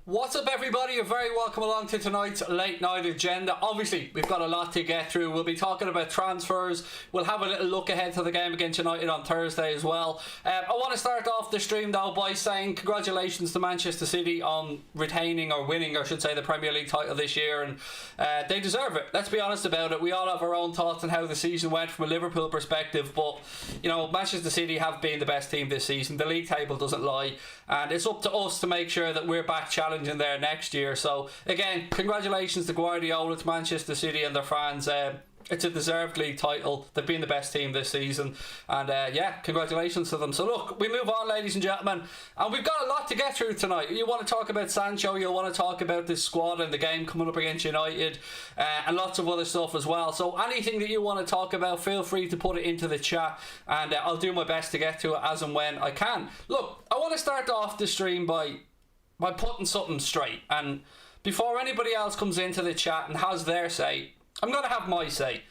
What's up, everybody? You're very welcome along to tonight's late night agenda. Obviously, we've got a lot to get through. We'll be talking about transfers. We'll have a little look ahead to the game against United on Thursday as well. I want to start off the stream though by saying congratulations to Manchester City on retaining, or winning, I should say, the Premier League title this year, and they deserve it. Let's be honest about it. We all have our own thoughts on how the season went from a Liverpool perspective, but you know, Manchester City have been the best team this season. The league table doesn't lie, and it's up to us to make sure that we're back challenging there next year. So again, congratulations to Guardiola, to Manchester City and their fans. It's a deserved league title. They've been the best team this season, and yeah, congratulations to them. So look, we move on, ladies and gentlemen, and we've got a lot to get through tonight. You want to talk about Sancho, you'll want to talk about this squad and the game coming up against United, and lots of other stuff as well. So anything that you want to talk about, feel free to put it into the chat, and I'll do my best to get to it as and when I can. Look, I want to start off the stream by putting something straight, and before anybody else comes into the chat and has their say, I'm going to have my say.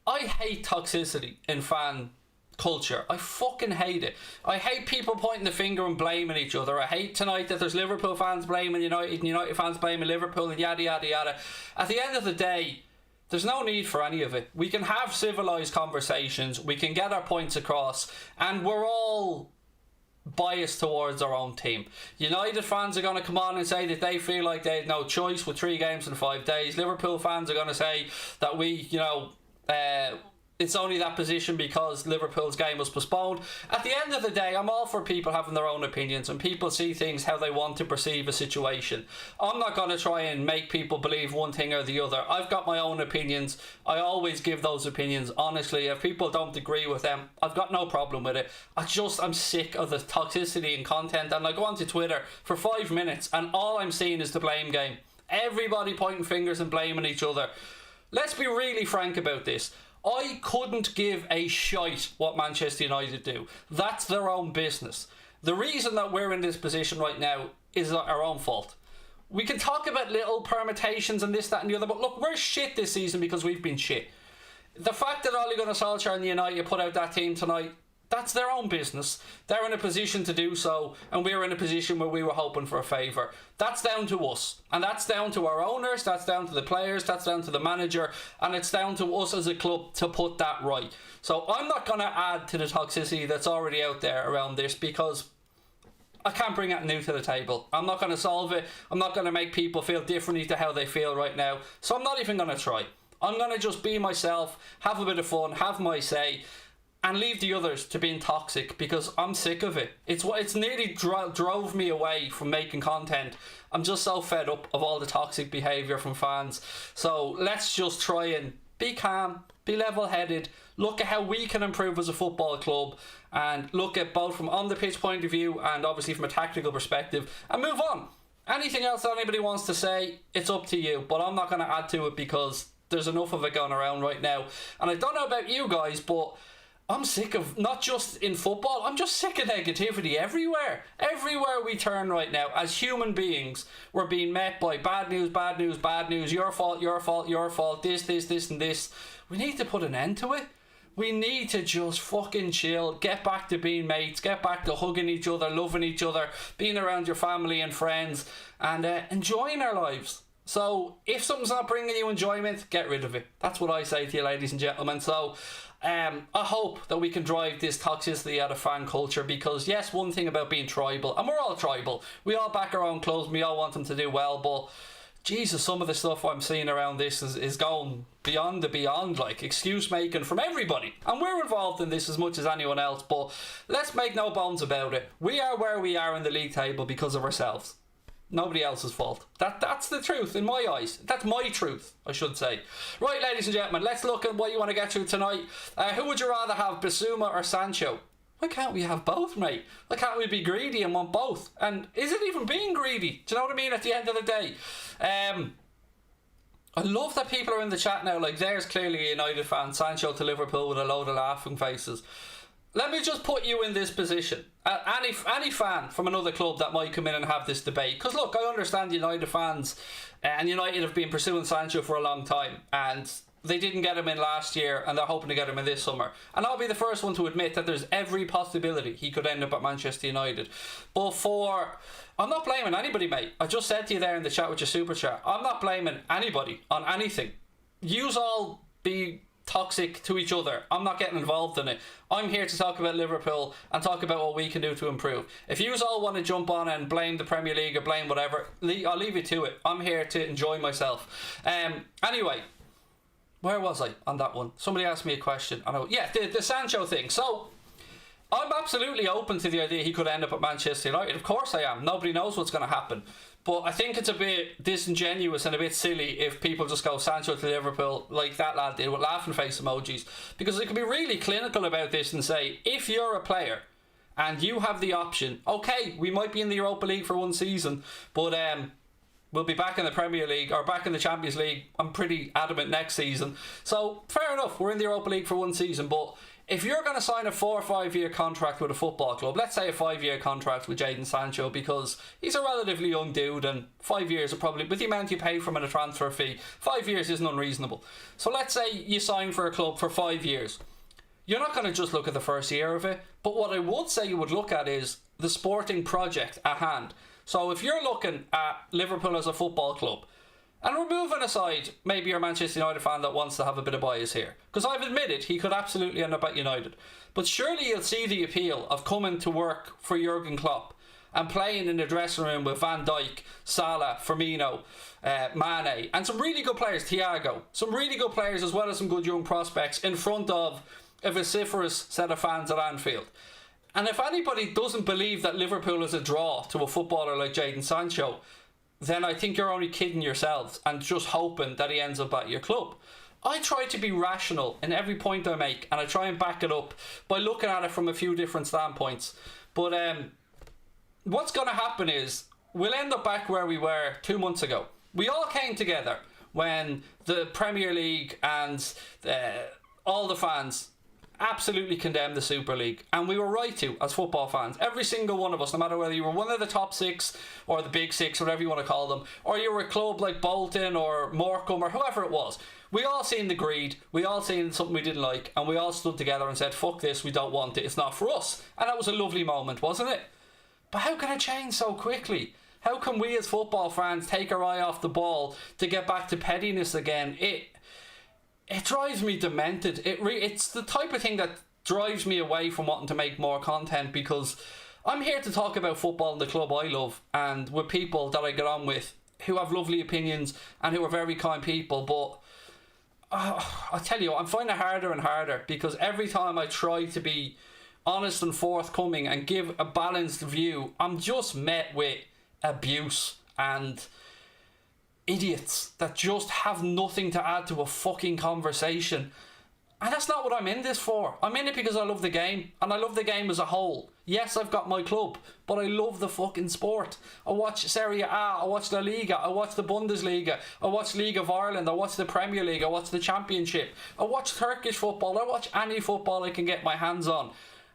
I hate toxicity in fan culture. I fucking hate it. I hate people pointing the finger and blaming each other. I hate tonight that there's Liverpool fans blaming United and United fans blaming Liverpool and yada yada yada. At the end of the day, there's no need for any of it. We can have civilised conversations, we can get our points across, and we're all biased towards our own team. United fans are going to come on and say that they feel like they had no choice with 3 games in 5 days. Liverpool fans are going to say that we, it's only that position because Liverpool's game was postponed. At the end of the day, I'm all for people having their own opinions, and people see things how they want to perceive a situation. I'm not going to try and make people believe one thing or the other. I've got my own opinions. I always give those opinions honestly. If people don't agree with them, I've got no problem with it. I'm sick of the toxicity in content, and I go onto Twitter for 5 minutes and all I'm seeing is the blame game. Everybody pointing fingers and blaming each other. Let's be really frank about this. I couldn't give a shite what Manchester United do. That's their own business. The reason that we're in this position right now is our own fault. We can talk about little permutations and this, that and the other, but look, we're shit this season because we've been shit. The fact that Ole Gunnar Solskjaer and United put out that team tonight, that's their own business. They're in a position to do so, and we're in a position where we were hoping for a favour. That's down to us, and that's down to our owners, that's down to the players, that's down to the manager, and it's down to us as a club to put that right. So I'm not going to add to the toxicity that's already out there around this, because I can't bring that new to the table. I'm not going to solve it. I'm not going to make people feel differently to how they feel right now, so I'm not even going to try. I'm going to just be myself, have a bit of fun, have my say, and leave the others to being toxic, because I'm sick of it. It's nearly drove me away from making content. I'm just so fed up of all the toxic behaviour from fans. So let's just try and be calm, be level-headed, look at how we can improve as a football club, and look at both from on the pitch point of view and obviously from a tactical perspective, and move on. Anything else that anybody wants to say, it's up to you, but I'm not going to add to it because there's enough of it going around right now. And I don't know about you guys, but I'm sick of, not just in football, I'm just sick of negativity everywhere. Everywhere we turn right now, as human beings, we're being met by bad news, bad news, bad news, your fault, your fault, your fault, this, and this. We need to put an end to it. We need to just fucking chill, get back to being mates, get back to hugging each other, loving each other, being around your family and friends, and enjoying our lives. So if something's not bringing you enjoyment, get rid of it. That's what I say to you, ladies and gentlemen. So I hope that we can drive this toxicity out of fan culture, because yes, one thing about being tribal, and we're all tribal, we all back our own clubs, we all want them to do well, but Jesus, some of the stuff I'm seeing around this is going beyond the beyond, like excuse making from everybody, and we're involved in this as much as anyone else. But let's make no bones about it, we are where we are in the league table because of ourselves. Nobody else's fault. That's the truth in my eyes. That's my truth, I should say. Right, ladies and gentlemen, let's look at what you want to get through tonight. Who would you rather have, Bissouma or Sancho? Why can't we have both, mate? Why can't we be greedy and want both? And is it even being greedy? Do you know what I mean? At the end of the day, I love that people are in the chat now. Like, there's clearly a United fan, Sancho to Liverpool with a load of laughing faces. Let me just put you in this position. Any fan from another club that might come in and have this debate. Because look, I understand United fans and United have been pursuing Sancho for a long time. And they didn't get him in last year and they're hoping to get him in this summer. And I'll be the first one to admit that there's every possibility he could end up at Manchester United. But I'm not blaming anybody, mate. I just said to you there in the chat with your super chat, I'm not blaming anybody on anything. Yous all be toxic to each other. I'm not getting involved in it. I'm here to talk about Liverpool and talk about what we can do to improve. If yous all want to jump on and blame the Premier League or blame whatever, I'll leave you to it. I'm here to enjoy myself. Anyway, where was I on that one? Somebody asked me a question. The Sancho thing. So I'm absolutely open to the idea he could end up at Manchester United. Of course I am. Nobody knows what's going to happen. But I think it's a bit disingenuous and a bit silly if people just go Sancho to Liverpool like that lad did with laughing face emojis. Because they can be really clinical about this and say, if you're a player and you have the option, okay, we might be in the Europa League for one season, but we'll be back in the Premier League or back in the Champions League, I'm pretty adamant, next season. So fair enough, we're in the Europa League for one season, but if you're going to sign a 4 or 5 year contract with a football club, let's say a 5-year contract with Jadon Sancho, because he's a relatively young dude and 5 years are probably, with the amount you pay from in a transfer fee, 5 years isn't unreasonable. So let's say you sign for a club for 5 years. You're not going to just look at the first year of it, but what I would say you would look at is the sporting project at hand. So if you're looking at Liverpool as a football club, and we're moving aside maybe you're a Manchester United fan that wants to have a bit of bias here, because I've admitted he could absolutely end up at United, but surely you'll see the appeal of coming to work for Jurgen Klopp and playing in the dressing room with Van Dijk, Salah, Firmino, Mane, and some really good players, Thiago, some really good players as well as some good young prospects in front of a vociferous set of fans at Anfield. And if anybody doesn't believe that Liverpool is a draw to a footballer like Jadon Sancho, then I think you're only kidding yourselves and just hoping that he ends up at your club. I try to be rational in every point I make, and I try and back it up by looking at it from a few different standpoints. But what's going to happen is we'll end up back where we were 2 months ago. We all came together when the Premier League and all the fans absolutely condemned the Super League, and we were right to, as football fans. Every single one of us, no matter whether you were one of the top 6 or the big 6, whatever you want to call them, or you were a club like Bolton or Morecambe or whoever it was, we all seen the greed, we all seen something we didn't like, and we all stood together and said, fuck this, we don't want it, it's not for us. And that was a lovely moment, wasn't it? But how can it change so quickly? How can we as football fans take our eye off the ball to get back to pettiness again? It drives me demented. It's the type of thing that drives me away from wanting to make more content, because I'm here to talk about football and the club I love, and with people that I get on with who have lovely opinions and who are very kind people. But I tell you, I'm finding it harder and harder, because every time I try to be honest and forthcoming and give a balanced view, I'm just met with abuse and idiots that just have nothing to add to a fucking conversation. And that's not what I'm in this for. I'm in it because I love the game, and I love the game as a whole. Yes, I've got my club, but I love the fucking sport. I watch Serie A, I watch La Liga, I watch the Bundesliga, I watch League of Ireland, I watch the Premier League, I watch the Championship, I watch Turkish football, I watch any football I can get my hands on.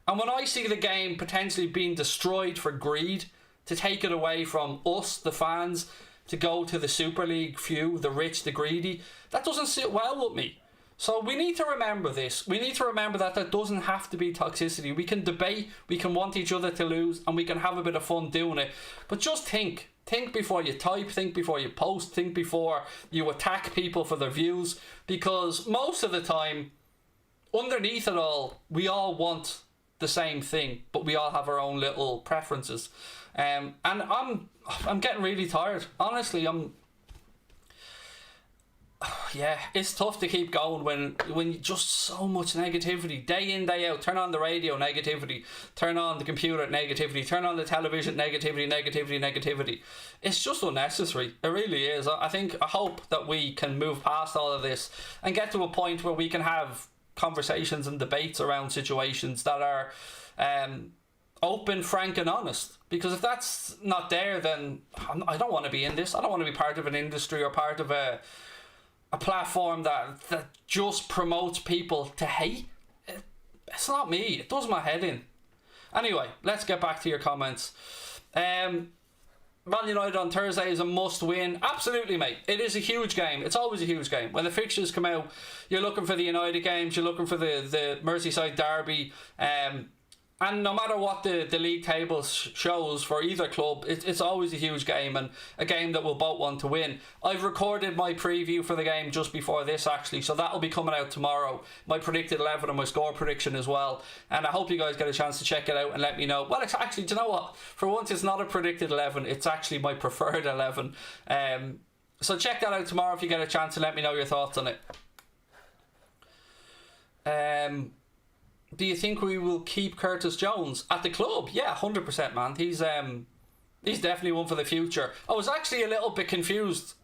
And when I see the game potentially being destroyed for greed, to take it away from us, the fans, to go to the Super League few, the rich, the greedy, that doesn't sit well with me. So we need to remember this. We need to remember that there doesn't have to be toxicity. We can debate, we can want each other to lose, and we can have a bit of fun doing it. But just think. Think before you type, think before you post, think before you attack people for their views. Because most of the time, underneath it all, we all want the same thing, but we all have our own little preferences. And I'm getting really tired. Honestly, yeah, it's tough to keep going when just so much negativity, day in, day out. Turn on the radio, negativity. Turn on the computer, negativity. Turn on the television, negativity. It's just unnecessary. It really is. I hope that we can move past all of this and get to a point where we can have conversations and debates around situations that are open, frank and honest. Because if that's not there, then I don't want to be in this. I don't want to be part of an industry or part of a platform that just promotes people to hate. It's not me. It does my head in. Anyway, let's get back to your comments. Man United on Thursday is a must win. Absolutely, mate. It is a huge game. It's always a huge game. When the fixtures come out, you're looking for the United games, you're looking for the Merseyside derby. And no matter what the league table shows for either club, it's always a huge game, and a game that we'll both want to win. I've recorded my preview for the game just before this, actually, so that'll be coming out tomorrow. My predicted 11 and my score prediction as well. And I hope you guys get a chance to check it out and let me know. Well, it's actually, do you know what? For once, it's not a predicted 11. It's actually my preferred 11. So check that out tomorrow if you get a chance, and let me know your thoughts on it. Do you think we will keep Curtis Jones at the club? Yeah, 100%, man. He's definitely one for the future. I was actually a little bit confused.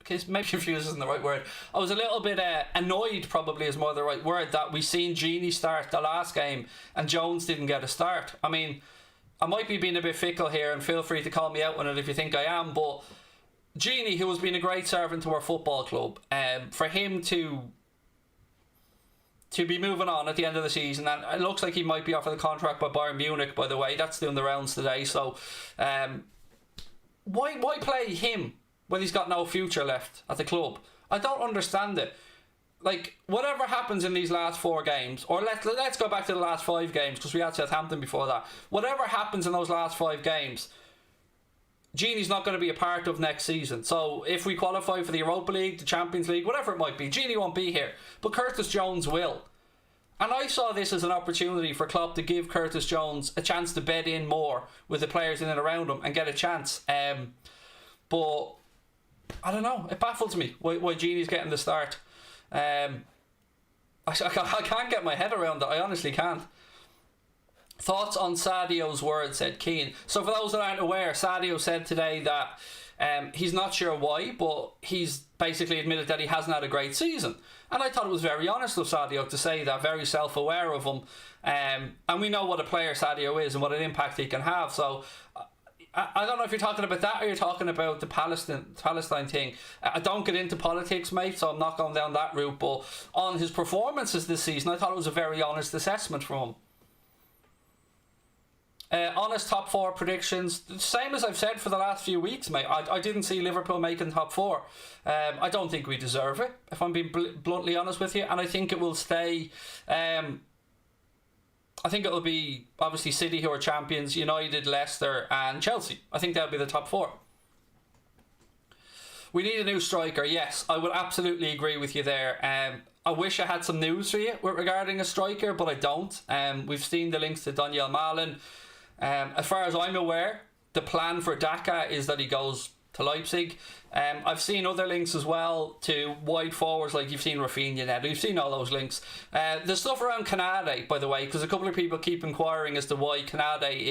Maybe confused isn't the right word. I was a little bit annoyed, probably is more the right word, that we seen Genie start the last game and Jones didn't get a start. I mean, I might be being a bit fickle here, and feel free to call me out on it if you think I am, but Genie, who has been a great servant to our football club, for him to be moving on at the end of the season, and it looks like he might be offered a contract by Bayern Munich, by the way. That's doing the rounds today. So why play him when he's got no future left at the club? I don't understand it. Like, whatever happens in these last 4 games, or let's go back to the last 5 games, because we had Southampton before that. Whatever happens in those last 5 games, Genie's not going to be a part of next season. So if we qualify for the Europa League, the Champions League, whatever it might be, Genie won't be here. But Curtis Jones will. And I saw this as an opportunity for Klopp to give Curtis Jones a chance to bed in more with the players in and around him and get a chance. But I don't know. It baffles me why Genie's getting the start. I can't get my head around it. I honestly can't. Thoughts on Sadio's words, said Keane. So for those that aren't aware, Sadio said today that he's not sure why, but he's basically admitted that he hasn't had a great season. And I thought it was very honest of Sadio to say that, very self-aware of him. And we know what a player Sadio is and what an impact he can have. So I don't know if you're talking about that or you're talking about the Palestine thing. I don't get into politics, mate, so I'm not going down that route. But on his performances this season, I thought it was a very honest assessment from him. Honest top 4 predictions, same as I've said for the last few weeks, mate. I didn't see Liverpool making top 4. I don't think we deserve it, if I'm being bluntly honest with you, and I think it will stay. I think it will be obviously City, who are champions, United, Leicester and Chelsea. I think that'll be the top 4. We need a new striker. Yes, I would absolutely agree with you there. I wish I had some news for you regarding a striker, but I don't. We've seen the links to Daniel Malen. As far as I'm aware, the plan for Daka is that he goes to Leipzig. I've seen other links as well to wide forwards, like you've seen Rafinha now. You've seen all those links. The stuff around Canade, by the way, because a couple of people keep inquiring as to why Canade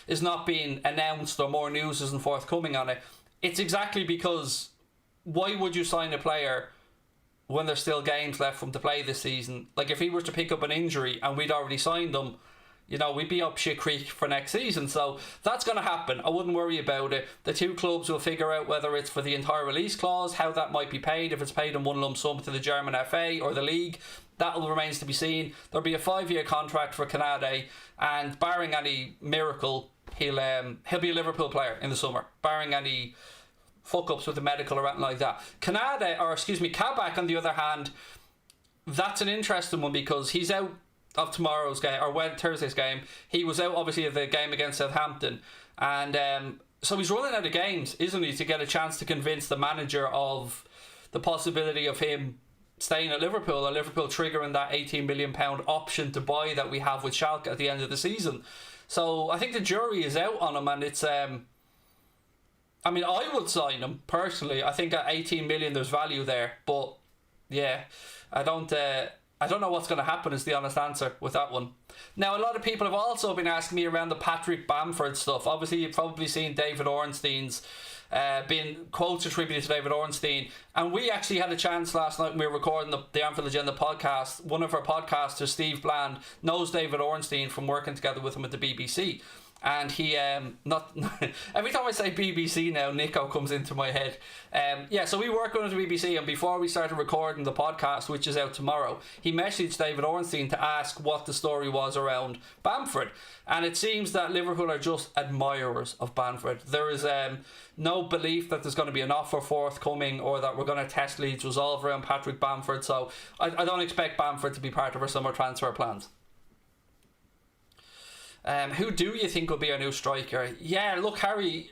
is not being announced or more news isn't forthcoming on it. It's exactly because why would you sign a player when there's still games left for him to play this season? Like, if he was to pick up an injury and we'd already signed him, we'd be up shit creek for next season. So that's going to happen. I wouldn't worry about it. The 2 clubs will figure out whether it's for the entire release clause, how that might be paid, if it's paid in one lump sum to the German FA or the league. That remains to be seen. There'll be a 5-year contract for Canade, and barring any miracle, he'll be a Liverpool player in the summer, barring any fuck-ups with the medical or anything like that. Kabak, on the other hand, that's an interesting one because he's out of tomorrow's game, or Thursday's game. He was out obviously of the game against Southampton, and so he's running out of games, isn't he, to get a chance to convince the manager of the possibility of him staying at Liverpool, or Liverpool triggering that £18 million option to buy that we have with Schalke at the end of the season. So I think the jury is out on him, and it's I would sign him personally. I think at 18 million there's value there, but yeah, I don't know what's going to happen is the honest answer with that one. Now, a lot of people have also been asking me around the Patrick Bamford stuff. Obviously, you've probably seen David Ornstein's been quotes attributed to David Ornstein, and we actually had a chance last night when we were recording the Anfield Agenda podcast. One of our podcasters, Steve Bland, knows David Ornstein from working together with him at the BBC, And he not every time I say BBC now, Nico comes into my head. So we work under the BBC, and before we started recording the podcast, which is out tomorrow, he messaged David Ornstein to ask what the story was around Bamford, and it seems that Liverpool are just admirers of Bamford. There is no belief that there's going to be an offer forthcoming or that we're going to test Leeds' resolve around Patrick Bamford, so I don't expect Bamford to be part of our summer transfer plans. Who do you think will be our new striker? Yeah, look, Harry,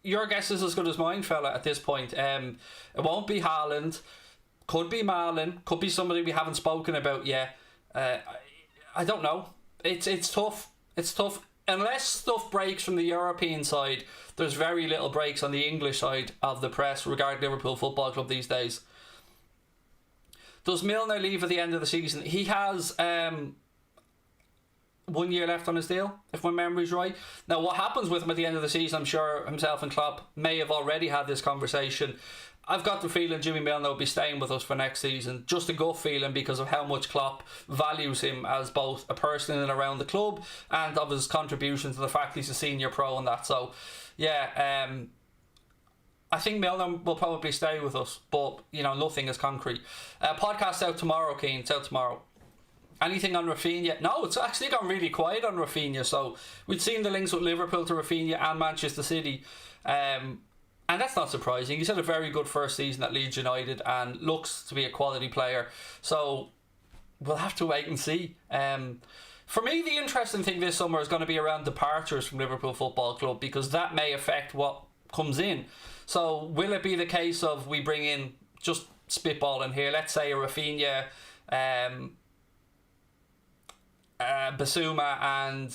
your guess is as good as mine, fella, at this point. It won't be Haaland. Could be Marlon. Could be somebody we haven't spoken about yet. I don't know. It's tough. It's tough. Unless stuff breaks from the European side, there's very little breaks on the English side of the press regarding Liverpool Football Club these days. Does Milner leave at the end of the season? He has 1 year left on his deal, if my memory's right. Now, what happens with him at the end of the season, I'm sure himself and Klopp may have already had this conversation. I've got the feeling Jimmy Milner will be staying with us for next season. Just a gut feeling because of how much Klopp values him as both a person in and around the club and of his contribution to the fact he's a senior pro and that. So, yeah, I think Milner will probably stay with us, but, nothing is concrete. Podcast out tomorrow, Keane. It's out tomorrow. Anything on Rafinha? No, it's actually gone really quiet on Rafinha. So we'd seen the links with Liverpool to Rafinha and Manchester City, and that's not surprising. He's had a very good first season at Leeds United and looks to be a quality player. So we'll have to wait and see. For me, the interesting thing this summer is going to be around departures from Liverpool Football Club, because that may affect what comes in. So will it be the case of we bring in, just spitballing here, let's say a Rafinha, Basuma and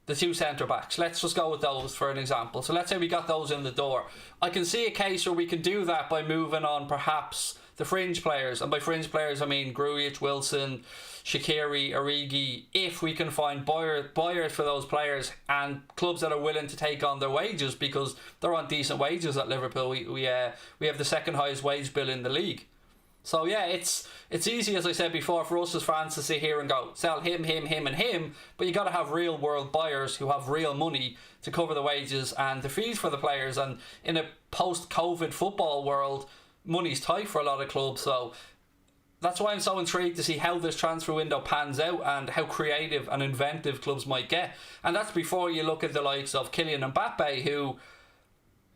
the two centre backs. Let's just go with those for an example. So let's say we got those in the door. I can see a case where we can do that by moving on perhaps the fringe players, and by fringe players I mean Grujic, Wilson, Shaqiri, Origi, if we can find buyers for those players and clubs that are willing to take on their wages, because they're on decent wages at Liverpool. We have the second highest wage bill in the league. So yeah, it's easy, as I said before, for us as fans to sit here and go, sell him, and him, but you got to have real world buyers who have real money to cover the wages and the fees for the players. And in a post-COVID football world, money's tight for a lot of clubs. So that's why I'm so intrigued to see how this transfer window pans out and how creative and inventive clubs might get. And that's before you look at the likes of Kylian Mbappe, who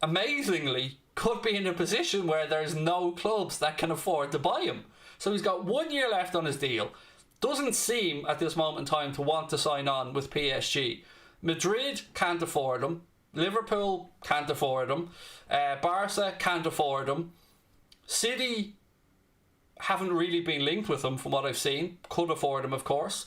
amazingly could be in a position where there's no clubs that can afford to buy him. So he's got 1 year left on his deal. Doesn't seem at this moment in time to want to sign on with PSG. Madrid can't afford him. Liverpool can't afford him. Barca can't afford him. City haven't really been linked with him from what I've seen. Could afford him, of course.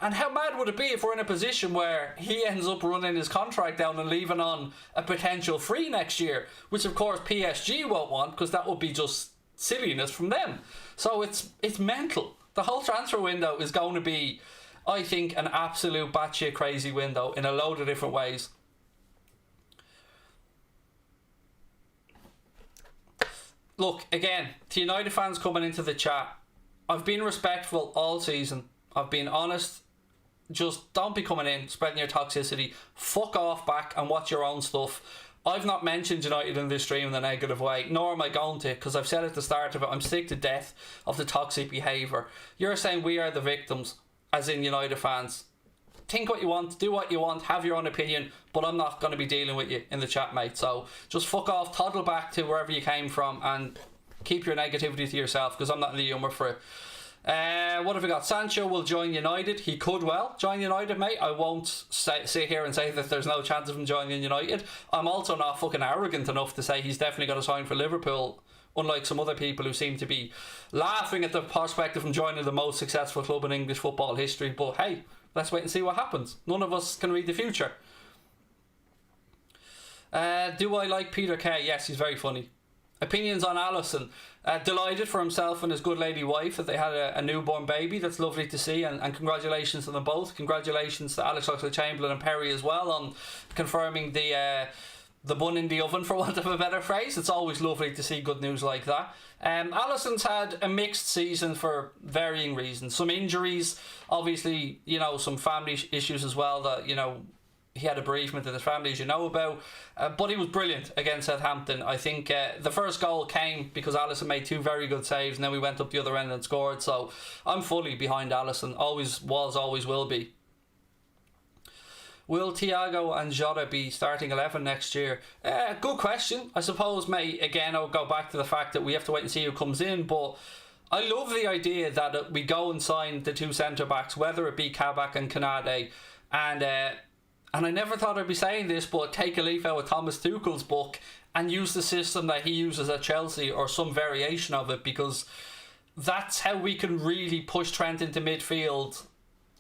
And how mad would it be if we're in a position where he ends up running his contract down and leaving on a potential free next year, which of course PSG won't want, because that would be just silliness from them. So it's mental. The whole transfer window is going to be, I think, an absolute batshit crazy window in a load of different ways. Look, again, to United fans coming into the chat, I've been respectful all season. I've been honest. Just don't be coming in, spreading your toxicity. Fuck off back and watch your own stuff. I've not mentioned United in this stream in a negative way, nor am I going to, because I've said at the start of it, I'm sick to death of the toxic behaviour. You're saying we are the victims, as in United fans. Think what you want, do what you want, have your own opinion, but I'm not going to be dealing with you in the chat, mate. So just fuck off, toddle back to wherever you came from and keep your negativity to yourself, because I'm not in the humour for it. What have we got? Sancho will join United. He could well join United, mate. I won't sit here and say that there's no chance of him joining United. I'm also not fucking arrogant enough to say he's definitely going to sign for Liverpool, unlike some other people who seem to be laughing at the prospect of him joining the most successful club in English football history. But hey, let's wait and see what happens. None of us can read the future. Do I like Peter Kay? Yes, he's very funny. Opinions on Alisson. Delighted for himself and his good lady wife that they had a newborn baby. That's lovely to see, and congratulations to them both. Congratulations to Alex Oxlade-Chamberlain and Perry as well on confirming the the bun in the oven, for want of a better phrase. It's always lovely to see good news like that. Alisson's had a mixed season for varying reasons. Some injuries, obviously, you know, some family issues as well that, you know, he had a bereavement in his family, as you know about. But he was brilliant against Southampton. I think the first goal came because Alisson made 2 very good saves, and then we went up the other end and scored. So I'm fully behind Alisson. Always was, always will be. Will Thiago and Jota be starting 11 next year? Good question. I suppose, mate, again, I'll go back to the fact that we have to wait and see who comes in, but I love the idea that we go and sign the 2 centre-backs, whether it be Kabak and Kanade, and I never thought I'd be saying this, but take a leaf out of Thomas Tuchel's book and use the system that he uses at Chelsea, or some variation of it, because that's how we can really push Trent into midfield,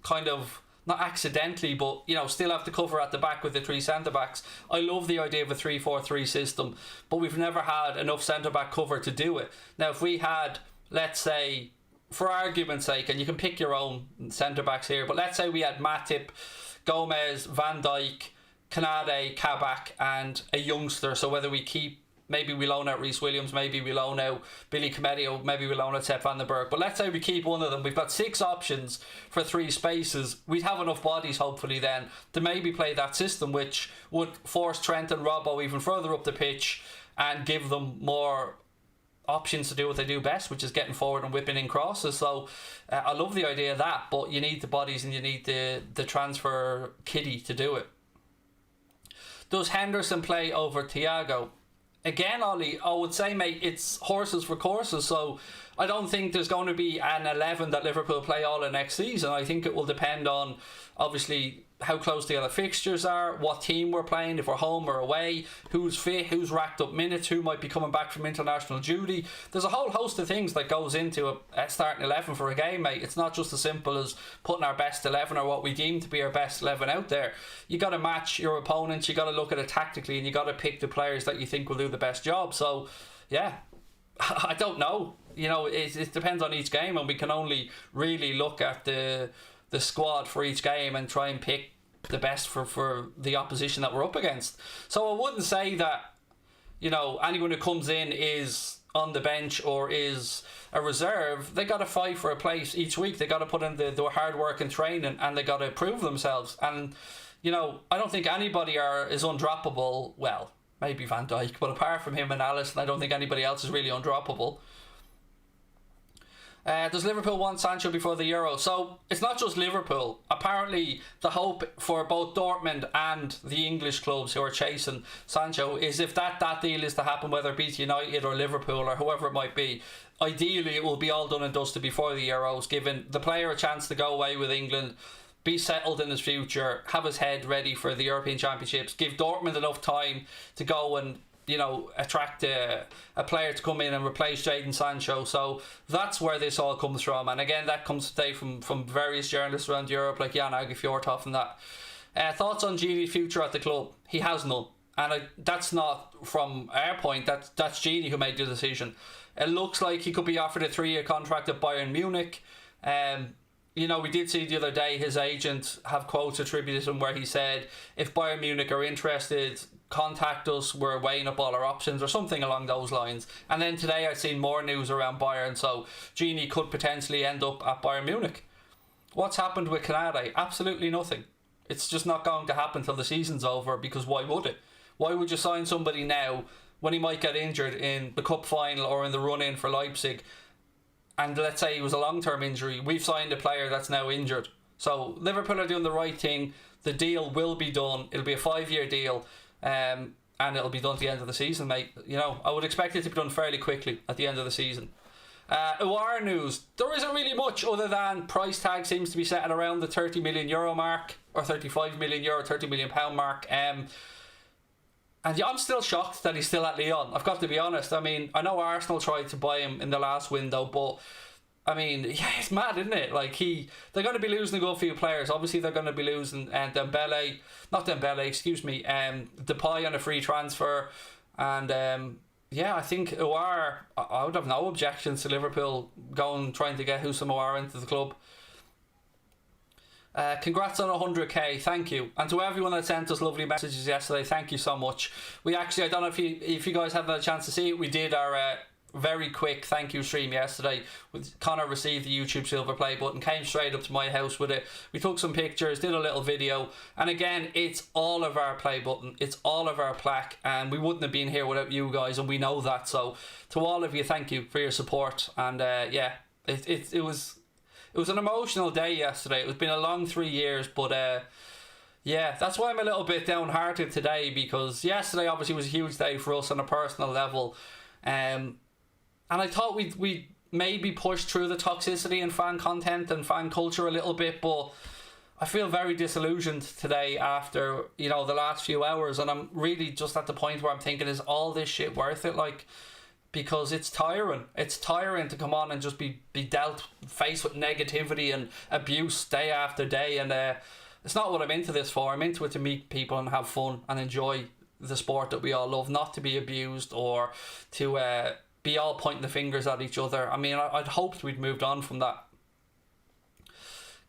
kind of, not accidentally, but, you know, still have to cover at the back with the 3 centre-backs. I love the idea of a 3-4-3 system, but we've never had enough centre-back cover to do it. Now, if we had, let's say, for argument's sake, and you can pick your own centre-backs here, but let's say we had Matip, Gomez, Van Dijk, Kanade, Kabak, and a youngster. So whether we keep, maybe we loan out Reece Williams, maybe we loan out Billy Comedio, maybe we loan out Sepp van den Berg. But let's say we keep one of them. We've got 6 options for 3 spaces. We'd have enough bodies, hopefully, then, to maybe play that system, which would force Trent and Robbo even further up the pitch and give them more options to do what they do best, which is getting forward and whipping in crosses. So I love the idea of that, but you need the bodies and you need the transfer kitty to do it. Does Henderson play over Thiago? Again, Ollie, I would say, mate, it's horses for courses. So I don't think there's going to be an 11 that Liverpool play all of next season. I think it will depend on, obviously, how close the other fixtures are, what team we're playing, if we're home or away, who's fit, who's racked up minutes, who might be coming back from international duty. There's a whole host of things that goes into a starting 11 for a game, mate. It's not just as simple as putting our best 11 or what we deem to be our best 11 out there. You got to match your opponents, you got to look at it tactically, and you got to pick the players that you think will do the best job. So, yeah, I don't know. You know, it depends on each game, and we can only really look at the squad for each game and try and pick the best for the opposition that we're up against. So I wouldn't say that, you know, anyone who comes in is on the bench or is a reserve. They got to fight for a place each week. They got to put in the hard work and training, and they got to prove themselves. And, you know, I don't think anybody is undroppable. Well, maybe Van Dijk, but apart from him and Alisson, I don't think anybody else is really undroppable. Does Liverpool want Sancho before the Euro? So it's not just Liverpool. Apparently the hope for both Dortmund and the English clubs who are chasing Sancho is, if that deal is to happen, whether it be to United or Liverpool or whoever it might be, ideally it will be all done and dusted before the Euros, giving the player a chance to go away with England, be settled in his future, have his head ready for the European Championships, give Dortmund enough time to go and, you know, attract a player to come in and replace Jadon Sancho. So that's where this all comes from. And again, that comes today from various journalists around Europe, like Jan Fjortoft and that. Thoughts on Gini's future at the club? He has none. And that's not from our point. That's Gini who made the decision. It looks like he could be offered a 3-year contract at Bayern Munich. You know, we did see the other day his agent have quotes attributed to him where he said, if Bayern Munich are interested, contact us, we're weighing up all our options, or something along those lines. And then today I've seen more news around Bayern, so Gini could potentially end up at Bayern Munich. What's happened with Kanade? Absolutely nothing. It's just not going to happen till the season's over, because why would it? Why would you sign somebody now when he might get injured in the cup final or in the run-in for Leipzig? And let's say it was a long-term injury. We've signed a player that's now injured. So Liverpool are doing the right thing. The deal will be done. It'll be a 5-year deal. And it'll be done at the end of the season, mate. You know, I would expect it to be done fairly quickly at the end of the season. Uwar news. There isn't really much other than price tag seems to be set at around the €30 million mark, or €35 million, £30 million mark. And yeah, I'm still shocked that he's still at Lyon. I've got to be honest. I mean, I know Arsenal tried to buy him in the last window, but I mean, yeah, it's mad, isn't it? Like, they're going to be losing a good few players. Obviously, they're going to be losing Depay on a free transfer. And yeah, I think Uwar, I would have no objections to Liverpool trying to get Houssem Uwar into the club. Congrats on 100k, thank you. And to everyone that sent us lovely messages yesterday, thank you so much. We actually, I don't know if you guys haven't had a chance to see it, we did our very quick thank you stream yesterday. Connor received the YouTube silver play button, came straight up to my house with it. We took some pictures, did a little video, and again, it's all of our play button, it's all of our plaque, and we wouldn't have been here without you guys, and we know that. So to all of you, thank you for your support. And yeah, it was an emotional day yesterday. It's been a long 3 years, but yeah, that's why I'm a little bit downhearted today, because yesterday obviously was a huge day for us on a personal level. And I thought we'd maybe push through the toxicity in fan content and fan culture a little bit, but I feel very disillusioned today after, the last few hours, and I'm really just at the point where I'm thinking, is all this shit worth it? Like, because it's tiring. It's tiring to come on and just be faced with negativity and abuse day after day, and it's not what I'm into this for. I'm into it to meet people and have fun and enjoy the sport that we all love, not to be abused or to be all pointing the fingers at each other. I mean, I'd hoped we'd moved on from that.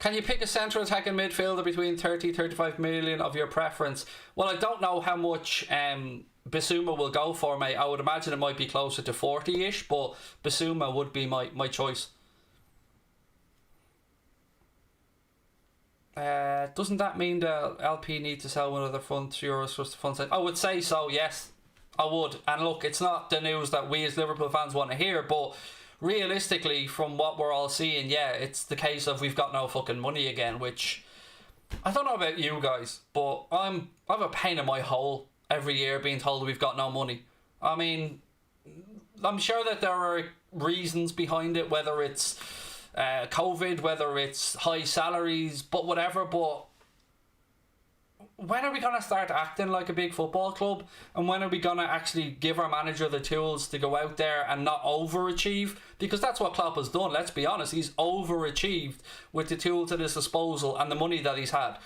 Can you pick a central attacking midfielder between 30-35 million of your preference? Well, I don't know how much Bissouma will go for, mate. I would imagine it might be closer to 40-ish, but Bissouma would be my choice. Doesn't that mean the LP need to sell one of the front euros for the front side? I would say so, yes. I would. And look, it's not the news that we as Liverpool fans want to hear, but realistically, from what we're all seeing, yeah, it's the case of we've got no fucking money again, which I don't know about you guys, but I have a pain in my hole every year being told we've got no money. I mean, I'm sure that there are reasons behind it, whether it's COVID, whether it's high salaries, but whatever, but when are we going to start acting like a big football club? And when are we going to actually give our manager the tools to go out there and not overachieve? Because that's what Klopp has done, let's be honest. He's overachieved with the tools at his disposal and the money that he's had.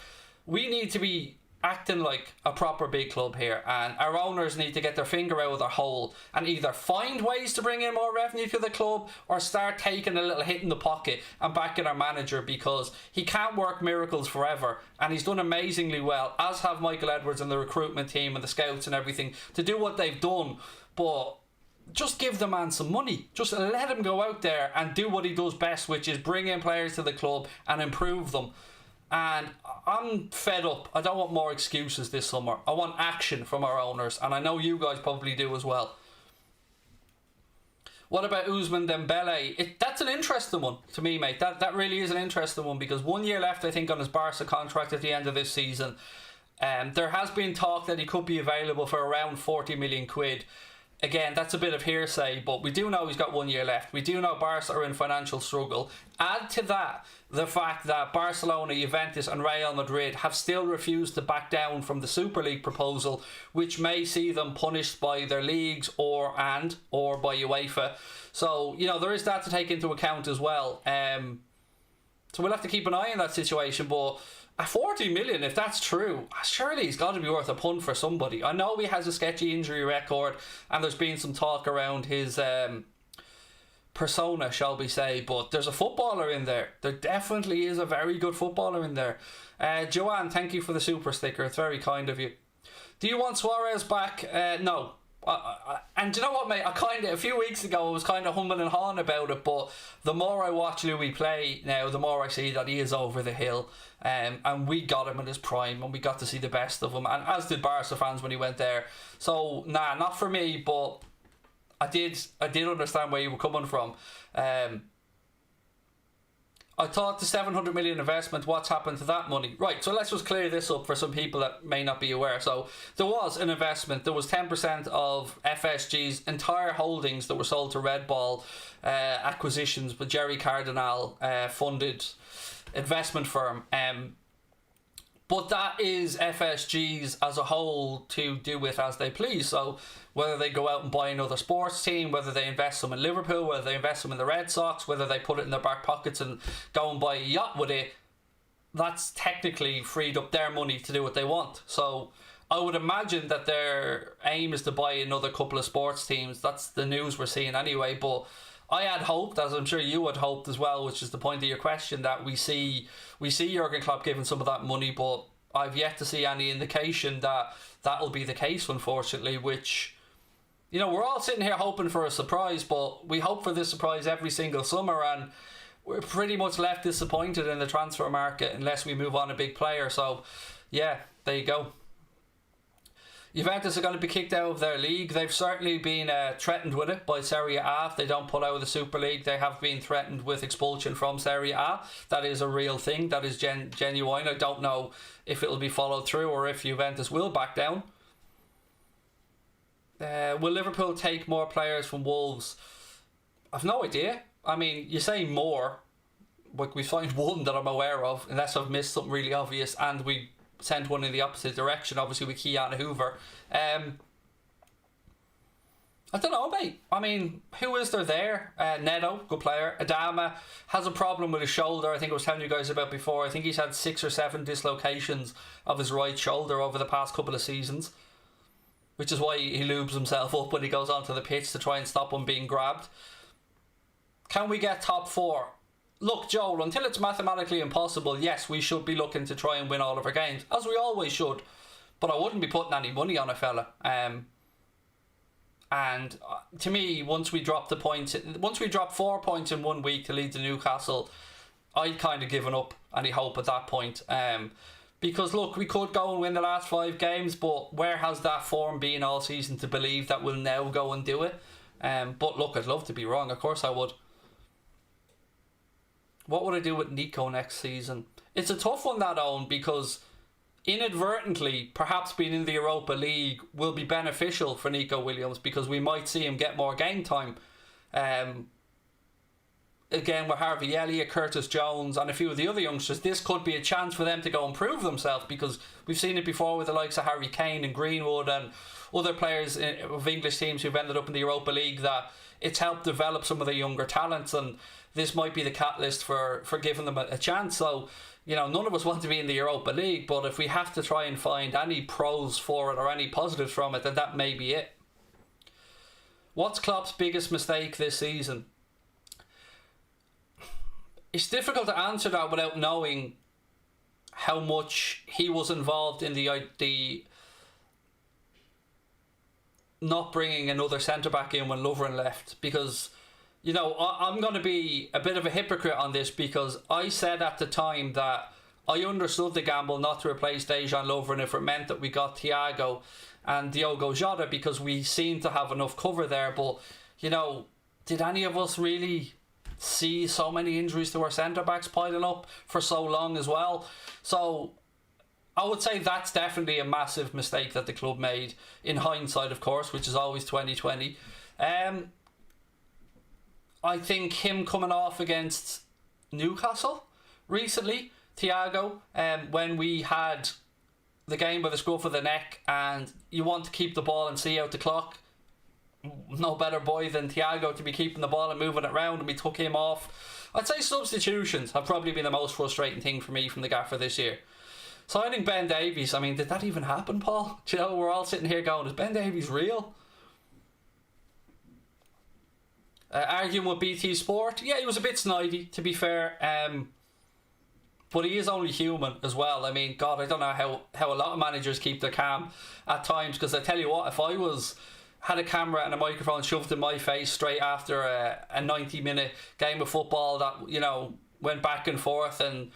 We need to be acting like a proper big club here, and our owners need to get their finger out of their hole and either find ways to bring in more revenue to the club or start taking a little hit in the pocket and backing our manager, because he can't work miracles forever, and he's done amazingly well, as have Michael Edwards and the recruitment team and the scouts and everything, to do what they've done. But just give the man some money. Just let him go out there and do what he does best, which is bring in players to the club and improve them. And I'm fed up. I don't want more excuses this summer. I want action from our owners, and I know you guys probably do as well. What about Ousmane Dembele? That's an interesting one to me, mate. That really is an interesting one, because 1 year left, I think, on his Barca contract at the end of this season. There has been talk that he could be available for around 40 million quid. Again, that's a bit of hearsay, but we do know he's got 1 year left. We do know Barca are in financial struggle. Add to that the fact that Barcelona, Juventus and Real Madrid have still refused to back down from the Super League proposal, which may see them punished by their leagues or by UEFA. So, there is that to take into account as well. So we'll have to keep an eye on that situation, but at 40 million, if that's true, surely he's got to be worth a punt for somebody. I know he has a sketchy injury record, and there's been some talk around his persona, shall we say, but there's a footballer in there. There definitely is a very good footballer in there. Joanne, thank you for the super sticker. It's very kind of you. Do you want Suarez back? No. And do you know what, mate? A few weeks ago I was kind of humming and hawing about it, but the more I watch Louis play now, the more I see that he is over the hill. And we got him in his prime, and we got to see the best of him, and as did Barca fans when he went there. So nah, not for me, but I did understand where you were coming from. I thought the 700 million investment, what's happened to that money? Right, so let's just clear this up for some people that may not be aware. So there was an investment. There was 10% of FSG's entire holdings that were sold to Red Ball acquisitions, but Jerry Cardinal funded investment firm. But that is FSG's as a whole to do with as they please. So whether they go out and buy another sports team, whether they invest them in Liverpool, whether they invest them in the Red Sox, whether they put it in their back pockets and go and buy a yacht with it, that's technically freed up their money to do what they want. So I would imagine that their aim is to buy another couple of sports teams. That's the news we're seeing anyway, but I had hoped, as I'm sure you had hoped as well, which is the point of your question, that we see Jurgen Klopp giving some of that money, but I've yet to see any indication that that'll be the case, unfortunately, which, we're all sitting here hoping for a surprise, but we hope for this surprise every single summer, and we're pretty much left disappointed in the transfer market unless we move on a big player. So, yeah, there you go. Juventus are going to be kicked out of their league. They've certainly been threatened with it by Serie A. If they don't pull out of the Super League, they have been threatened with expulsion from Serie A. That is a real thing. That is genuine. I don't know if it will be followed through or if Juventus will back down. Will Liverpool take more players from Wolves? I've no idea. I mean, you say more, but we find one that I'm aware of, unless I've missed something really obvious, and we sent one in the opposite direction, obviously with Keanu Hoover. I don't know, mate. I mean, who is there? Neto, good player. Adama has a problem with his shoulder. I think I was telling you guys about before. I think he's had 6 or 7 dislocations of his right shoulder over the past couple of seasons, which is why he lubes himself up when he goes onto the pitch to try and stop him being grabbed. Can we get top 4? Look, Joel, until it's mathematically impossible, yes, we should be looking to try and win all of our games, as we always should. But I wouldn't be putting any money on a fella. And to me, once we drop 4 points in 1 week to Leeds and Newcastle, I'd kind of given up any hope at that point. Because look, we could go and win the last 5 games, but where has that form been all season to believe that we'll now go and do it? But look, I'd love to be wrong. Of course I would. What would I do with Nico next season? It's a tough one, that, Owen, because inadvertently, perhaps being in the Europa League will be beneficial for Nico Williams, because we might see him get more game time. Again, with Harvey Elliott, Curtis Jones, and a few of the other youngsters, this could be a chance for them to go and prove themselves, because we've seen it before with the likes of Harry Kane and Greenwood and other players of English teams who've ended up in the Europa League, that it's helped develop some of the younger talents, and this might be the catalyst for giving them a chance. So, none of us want to be in the Europa League, but if we have to try and find any pros for it or any positives from it, then that may be it. What's Klopp's biggest mistake this season? It's difficult to answer that without knowing how much he was involved in the not bringing another centre-back in when Lovren left, because I'm going to be a bit of a hypocrite on this, because I said at the time that I understood the gamble not to replace Dejan Lovren if it meant that we got Thiago and Diogo Jota, because we seemed to have enough cover there. But, did any of us really see so many injuries to our centre-backs piling up for so long as well? So I would say that's definitely a massive mistake that the club made, in hindsight, of course, which is always 2020. I think him coming off against Newcastle recently, Thiago, when we had the game by the scruff of the neck and you want to keep the ball and see out the clock, no better boy than Thiago to be keeping the ball and moving it around, and we took him off. I'd say substitutions have probably been the most frustrating thing for me from the gaffer this year. Signing Ben Davies, I mean, did that even happen, Paul? We're all sitting here going, is Ben Davies real? Arguing with BT Sport, yeah, he was a bit snidey, to be fair, but he is only human as well. I mean, God, I don't know how a lot of managers keep their calm at times, because I tell you what, if I had a camera and a microphone shoved in my face straight after a 90-minute game of football that, went back and forth and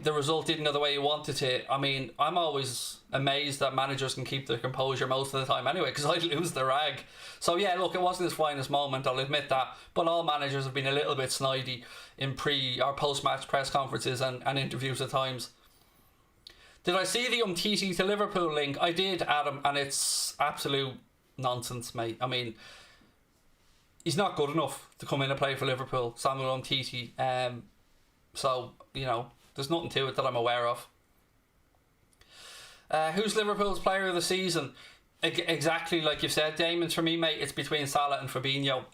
the result didn't go the way you wanted it, I mean, I'm always amazed that managers can keep their composure most of the time anyway, because I'd lose the rag. So yeah, look, it wasn't his finest moment, I'll admit that, but all managers have been a little bit snidey in pre or post-match press conferences and interviews at times. Did I see the Umtiti to Liverpool link? I did, Adam, and it's absolute nonsense, mate. I mean, he's not good enough to come in and play for Liverpool, Samuel Umtiti. So, there's nothing to it that I'm aware of. Who's Liverpool's player of the season? Exactly like you've said, Damon. For me, mate, it's between Salah and Fabinho.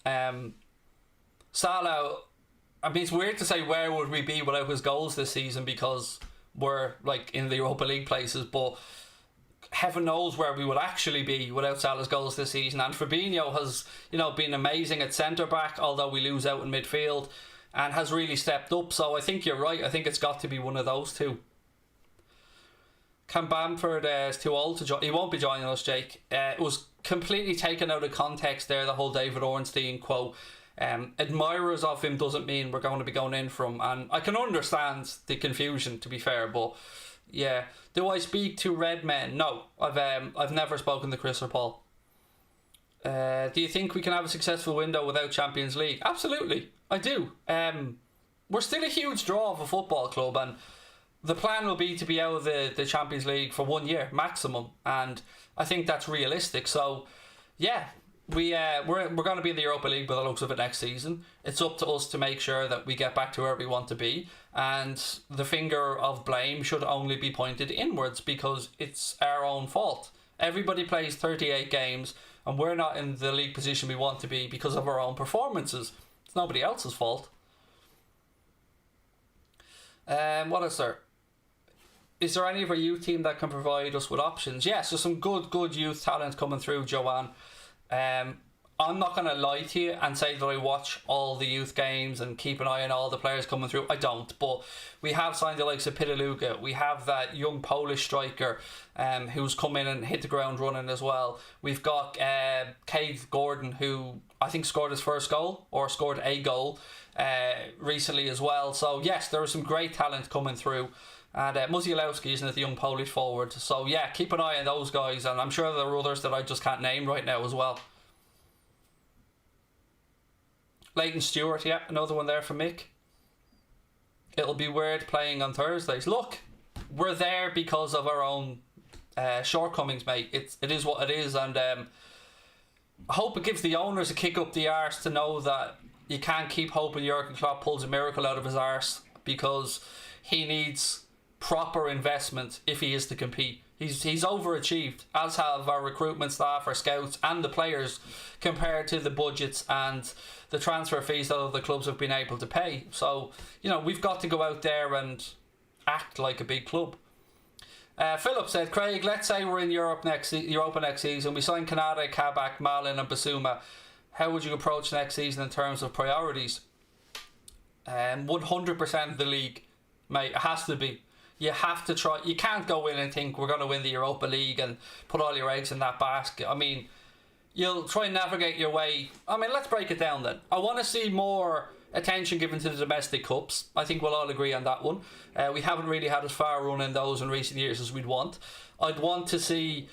Salah, I mean, it's weird to say where would we be without his goals this season, because we're in the Europa League places, but heaven knows where we would actually be without Salah's goals this season. And Fabinho has, been amazing at centre back, although we lose out in midfield, and has really stepped up. So I think you're right. I think it's got to be one of those two. Can Bamford is too old to join? He won't be joining us, Jake. It was completely taken out of context there, the whole David Ornstein quote. Admirers of him doesn't mean we're going to be going in for him, and I can understand the confusion, to be fair, but yeah. Do I speak to red men? No, I've never spoken to Chris or Paul. Do you think we can have a successful window without Champions League? Absolutely, I do. We're still a huge draw of a football club, and the plan will be to be out of the Champions League for 1 year maximum, and I think that's realistic. So yeah, we're going to be in the Europa League by the looks of it next season. It's up to us to make sure that we get back to where we want to be, and the finger of blame should only be pointed inwards because it's our own fault. Everybody plays 38 games and we're not in the league position we want to be because of our own performances. It's nobody else's fault. What is there? Is there any of our youth team that can provide us with options? Yes, there's some good youth talent coming through, Joanne. I'm not going to lie to you and say that I watch all the youth games and keep an eye on all the players coming through. I don't, but we have signed the likes of Pitaluga. We have that young Polish striker who's come in and hit the ground running as well. We've got Cade Gordon, who I think scored his first goal, or scored a goal recently as well. So yes, there is some great talent coming through. And Muzielowski, isn't it, the young Polish forward? So yeah, keep an eye on those guys, and I'm sure there are others that I just can't name right now as well. Leighton Stewart, yeah, another one there for Mick. It'll be weird playing on Thursdays. Look, we're there because of our own shortcomings, mate. It is what it is, and I hope it gives the owners a kick up the arse to know that you can't keep hoping Jurgen Klopp pulls a miracle out of his arse, because he needs proper investment if he is to compete. He's overachieved, as have our recruitment staff, our scouts and the players, compared to the budgets and the transfer fees that other clubs have been able to pay. So, we've got to go out there and act like a big club. Philip said, Craig, let's say we're in Europa next season. We sign Kanade, Kabak, Malin and Basuma. How would you approach next season in terms of priorities? 100% the league, mate. It has to be. You have to try. You can't go in and think we're going to win the Europa League and put all your eggs in that basket. I mean, you'll try and navigate your way. I mean, let's break it down then. I want to see more attention given to the domestic cups. I think we'll all agree on that one. We haven't really had as far a run in those in recent years as we'd want. I'd want to see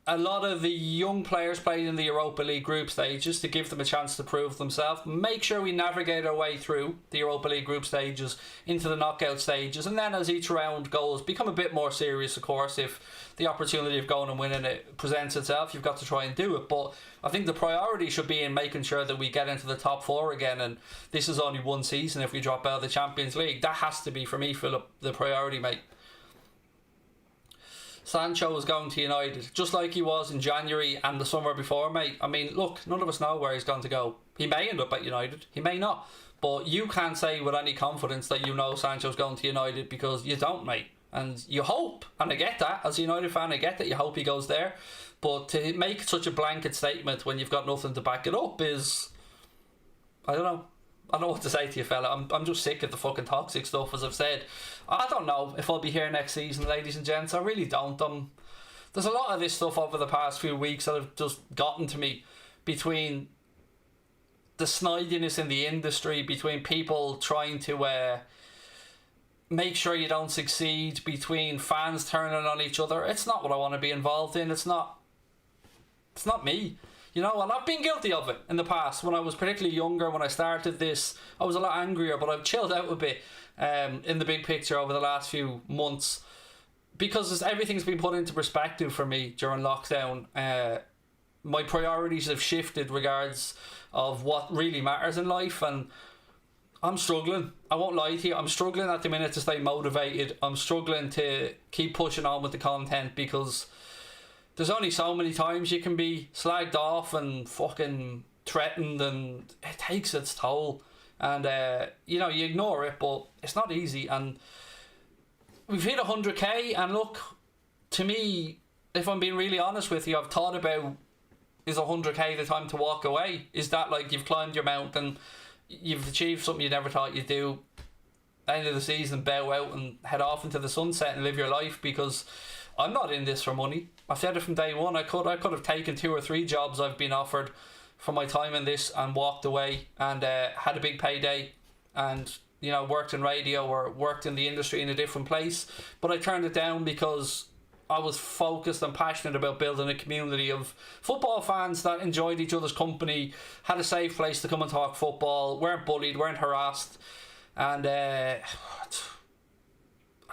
a lot of the young players playing in the Europa League group stages to give them a chance to prove themselves. Make sure we navigate our way through the Europa League group stages into the knockout stages, and then as each round goes, become a bit more serious. Of course, if the opportunity of going and winning it presents itself, you've got to try and do it. But I think the priority should be in making sure that we get into the top four again, and this is only one season if we drop out of the Champions League. That has to be, for me, Philip, the priority, mate. Sancho is going to United, just like he was in January and the summer before, mate. I mean, look, none of us know where he's going to go. He may end up at United, he may not. But you can't say with any confidence that you know Sancho's going to United, because you don't, mate. And you hope, and I get that, as a United fan, I get that you hope he goes there. But to make such a blanket statement when you've got nothing to back it up is, I don't know. I don't know what to say to you, fella. I'm just sick of the fucking toxic stuff, as I've said. I don't know if I'll be here next season, ladies and gents. I really don't. There's a lot of this stuff over the past few weeks that have just gotten to me, between the snidiness in the industry, between people trying to make sure you don't succeed, between fans turning on each other. It's not what I want to be involved in. It's not me. And I've been guilty of it in the past. When I was particularly younger, when I started this, I was a lot angrier, but I've chilled out a bit in the big picture over the last few months, because everything's been put into perspective for me during lockdown. My priorities have shifted regards of what really matters in life, and I'm struggling. I won't lie to you. I'm struggling at the minute to stay motivated. I'm struggling to keep pushing on with the content, because there's only so many times you can be slagged off and fucking threatened, and it takes its toll. And, you ignore it, but it's not easy. And we've hit 100k, and look, to me, if I'm being really honest with you, I've thought about, is 100k the time to walk away? Is that like you've climbed your mountain, you've achieved something you never thought you'd do, end of the season, bow out and head off into the sunset and live your life? Because I'm not in this for money. I've said it from day one. I could have taken 2 or 3 jobs I've been offered for my time in this and walked away and had a big payday and, you know, worked in radio or worked in the industry in a different place. But I turned it down because I was focused and passionate about building a community of football fans that enjoyed each other's company, had a safe place to come and talk football, weren't bullied, weren't harassed. And I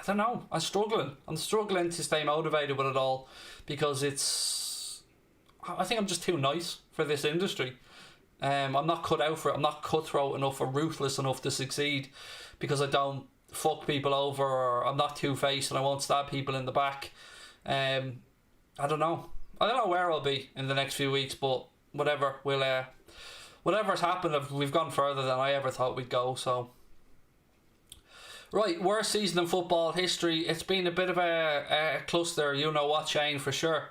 don't know, I'm struggling to stay motivated with it all, because I think I'm just too nice for this industry. I'm not cut out for it. I'm not cutthroat enough or ruthless enough to succeed, because I don't fuck people over, or I'm not two-faced and I won't stab people in the back. I don't know where I'll be in the next few weeks, but whatever, whatever's happened, we've gone further than I ever thought we'd go. So right, worst season in football history. It's been a bit of a cluster, you know what, Shane, for sure.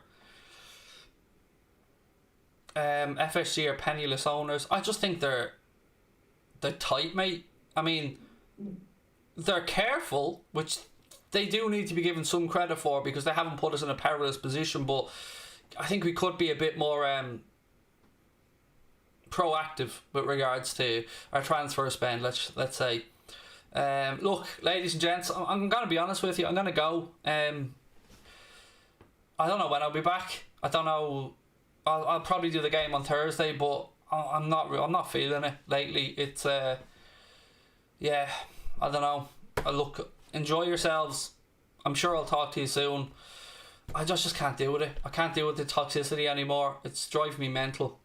FSG are penniless owners. I just think they're tight, mate. I mean, they're careful, which they do need to be given some credit for, because they haven't put us in a perilous position, but I think we could be a bit more proactive with regards to our transfer spend, let's say. Look, ladies and gents, I'm going to be honest with you. I'm going to go. I don't know when I'll be back. I don't know. I'll probably do the game on Thursday, but I'm not feeling it lately. It's yeah, I don't know. Look, enjoy yourselves. I'm sure I'll talk to you soon. I just can't deal with it. I can't deal with the toxicity anymore. It's driving me mental.